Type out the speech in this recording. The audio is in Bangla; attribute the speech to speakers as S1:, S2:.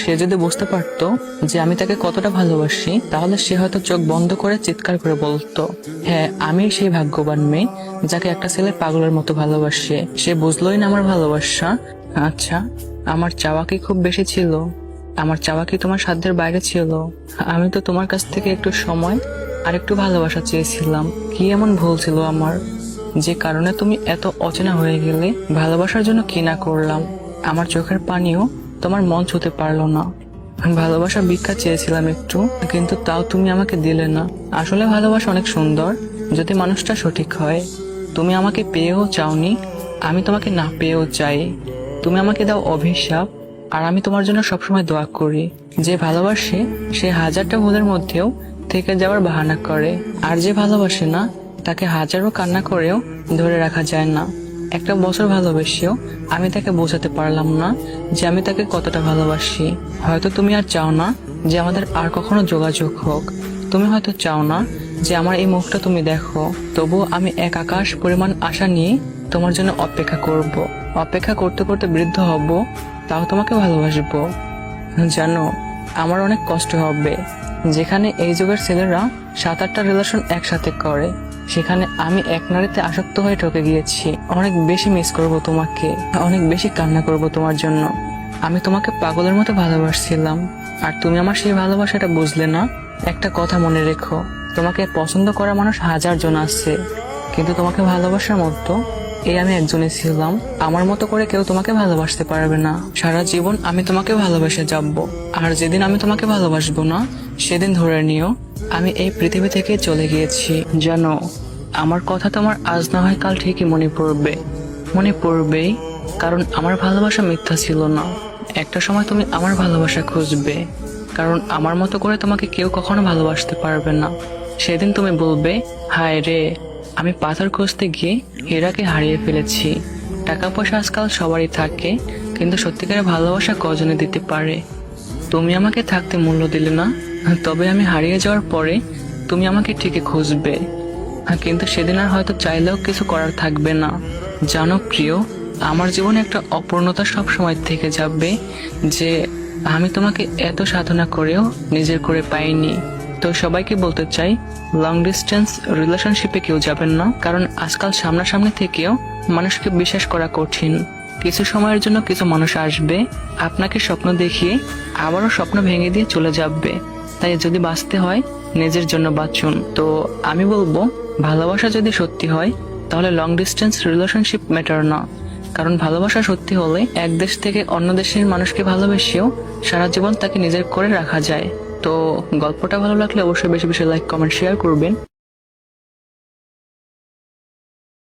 S1: সে যদি বুঝতে পারতো যে আমি তাকে কতটা ভালোবাসি, তাহলে সে হয়তো চোখ বন্ধ করে চিৎকার করে বলতো, হ্যাঁ, আমি সেই ভাগ্যবান মেয়ে যাকে একটা ছেলে পাগলের মতো ভালোবাসে। সে বুঝলোই না আমার ভালোবাসা। আচ্ছা, আমার চাওয়া কি খুব বেশি ছিল? আমার চাওয়া কি তোমার সাধ্যের বাইরে ছিল? আমি তো তোমার কাছ থেকে একটু সময় আর একটু ভালোবাসা চেয়েছিলাম। কি এমন ভুল ছিল আমার, যে কারণে তুমি এত অচেনা হয়ে গেলে? ভালোবাসার জন্য কি না করলাম! আমার চোখের পানিও তোমার মন ছুঁতে পারলো না। ভালোবাসা ভিক্ষা চেয়েছিলাম একটু, কিন্তু তাও তুমি আমাকে দিলে না। আসলে ভালোবাসা অনেক সুন্দর যদি মানুষটা সঠিক হয়। তুমি আমাকে পেয়েও চাওনি, আমি তোমাকে না পেয়েও চাই। তুমি আমাকে দাও অভিশাপ, আর আমি তোমার জন্য সবসময় দোয়া করি। যে ভালোবাসে সে হাজারটা ভুলের মধ্যেও থেকে যাওয়ার বাহানা করে, আর যে ভালোবাসে না তাকে হাজারো কান্না করেও ধরে রাখা যায় না। একটা বছর ভালোবেসেও আমি তাকে বোঝাতে পারলাম না যে আমি তাকে কতটা ভালোবাসি। হয়তো তুমি আর চাও না যে আমাদের আর কখনো যোগাযোগ হোক। তুমি হয়তো চাও না যে আমার এই মুখটা তুমি দেখো। তবুও আমি এক আকাশ পরিমাণ আশা নিয়ে তোমার জন্য অপেক্ষা করব। অপেক্ষা করতে করতে বৃদ্ধ হব, তাও তোমাকে ভালোবাসবো। জানো, আমার অনেক কষ্ট হবে। যেখানে এই যুগের ছেলেরা 7-8টা রিলেশন একসাথে করে, সেখানে আমি এক নারীতে আসক্ত হয়ে ঠকে গিয়েছি। অনেক বেশি মিস করব তোমাকে, অনেক বেশি কান্না করব তোমার জন্য। আমি তোমাকে পাগলের মতো ভালোবাসছিলাম, আর তুমি আমার সেই ভালোবাসাটা বুঝলে না। একটা কথা মনে রেখো, তোমাকে পছন্দ করা মানুষ হাজার জন আছে, কিন্তু তোমাকে ভালোবাসার মতো এই আমি একজনই ছিলাম। আমার মতো করে কেউ তোমাকে ভালোবাসতে পারবে না। সারা জীবন আমি তোমাকে ভালোবেসে যাব, আর যেদিন আমি তোমাকে ভালোবাসবো না, সেদিন ধরে নিও আমি এই পৃথিবী থেকে চলে গিয়েছি। জানো, আমার কথা তোমার আজ না হয় কাল ঠিকই মনে পড়বে। মনে পড়বেই, কারণ আমার ভালোবাসা মিথ্যা ছিল না। একটা সময় তুমি আমার ভালোবাসা খুঁজবে, কারণ আমার মতো করে তোমাকে কেউ কখনো ভালোবাসতে পারবে না। সেদিন তুমি বলবে, হায় রে, আমি পাথর খুঁজতে গিয়ে হীরাকে হারিয়ে ফেলেছি। টাকা পয়সা আজকাল সবারই থাকে, কিন্তু সত্যিকারের ভালোবাসা কজনে দিতে পারে? তুমি আমাকে থাকতে মূল্য দিলে না, তবে আমি হারিয়ে যাওয়ার পরে তুমি আমাকে ঠিকই খুঁজবে। কিন্তু সেদিন আর হয়তো চাইলেও কিছু করার থাকবে না। জানো প্রিয়, আমার জীবনে একটা অপূর্ণতা সব সময় থেকে যাবে, যে আমি তোমাকে এত সাধনা করেও নিজের করে পাইনি। তো সবাইকে বলতে চাই, লং ডিস্টেন্স রিলেশনশিপে কেউ যাবেন না, কারণ আজকাল সামনাসামনি থেকেও মানুষকে বিশ্বাস করা কঠিন। কিছু সময়ের জন্য কিছু মানুষ আসবে, আপনাকে স্বপ্ন দেখিয়ে আবারও স্বপ্ন ভেঙে দিয়ে চলে যাবে। তাই যদি বাঁচতে হয়, নিজের জন্য বাঁচুন। তো আমি বলবো, ভালোবাসা যদি সত্যি হয়, তাহলে লং ডিস্টেন্স রিলেশনশিপ ম্যাটার না। কারণ ভালোবাসা সত্যি হলে এক দেশ থেকে অন্য দেশের মানুষকে ভালোবেসেও সারা জীবন তাকে নিজের করে রাখা যায়। তো গল্পটা ভালো লাগলে অবশ্যই বেশি বেশি লাইক, কমেন্ট, শেয়ার করবেন।